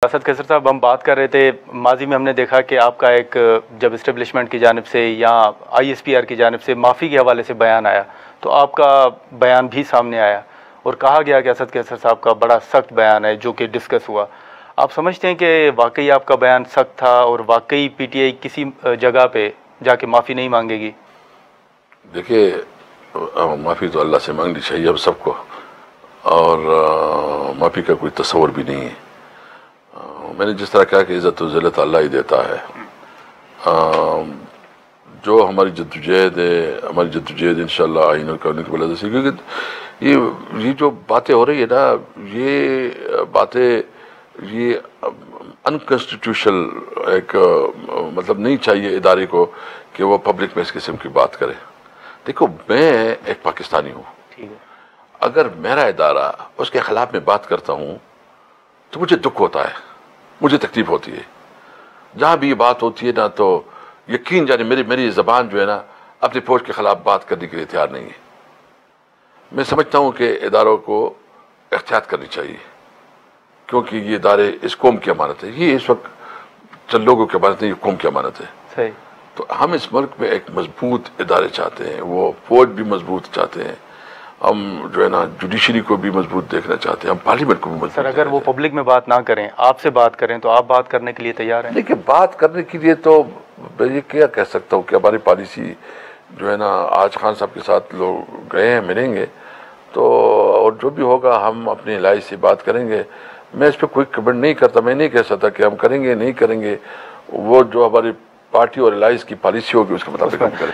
असद कैसर साहब, हम बात कर रहे थे, माजी में हमने देखा कि आपका एक जब इस्टेब्लिशमेंट की जानिब से या ISPR की जानिब से माफ़ी के हवाले से बयान आया तो आपका बयान भी सामने आया और कहा गया कि असद कैसर साहब का बड़ा सख्त बयान है जो कि डिस्कस हुआ। आप समझते हैं कि वाकई आपका बयान सख्त था और वाकई PTI किसी जगह पे जाके माफ़ी नहीं मांगेगी? देखिए, माफ़ी तो अल्लाह से मांगनी चाहिए अब सबको, और माफ़ी का कोई तस्वर भी नहीं है। मैंने जिस तरह कहा कि इज़्ज़त व ज़िल्लत अल्लाह ही देता है। जो हमारी जद्दोजहद है, हमारी जद्दोजहद इंशाअल्लाह आइन और कानून की वजह से, क्योंकि ये जो बातें हो रही है ना, ये बातें ये अनकॉन्स्टिट्यूशनल एक मतलब नहीं चाहिए इदारे को कि वो पब्लिक में इस किस्म की बात करे। देखो, मैं एक पाकिस्तानी हूँ, अगर मेरा इदारा उसके खिलाफ में बात करता हूँ तो मुझे दुख होता है, मुझे तकलीफ होती है। जहाँ भी ये बात होती है ना, तो यकीन जाने मेरी ज़बान जो है ना, अपनी फौज के खिलाफ बात करने के लिए तैयार नहीं है। मैं समझता हूँ कि इदारों को एहतियात करनी चाहिए, क्योंकि ये इदारे इस कौम की अमानत है। ये इस वक्त चंद लोगों की अमानत है, ये कौम की अमानत है। सही। तो हम इस मुल्क में एक मजबूत इदारे चाहते हैं, वो फौज भी मजबूत चाहते हैं, हम जो है ना जुडिशरी को भी मजबूत देखना चाहते हैं, हम पार्लियामेंट को भी मजबूत। सर, अगर वो पब्लिक में बात ना करें, आपसे बात करें, तो आप बात करने के लिए तैयार हैं? देखिए, बात करने के लिए तो मैं ये क्या कह सकता हूँ कि हमारी पॉलिसी जो है ना, आज खान साहब के साथ लोग गए हैं, मिलेंगे, तो और जो भी होगा हम अपनी इलाही से बात करेंगे। मैं इस पर कोई कमेंट नहीं करता, मैं नहीं कह सकता कि हम करेंगे नहीं करेंगे। वो जो हमारी पार्टी और इलाइज की पॉलिसी होगी उसके मुताबिक हम करेंगे।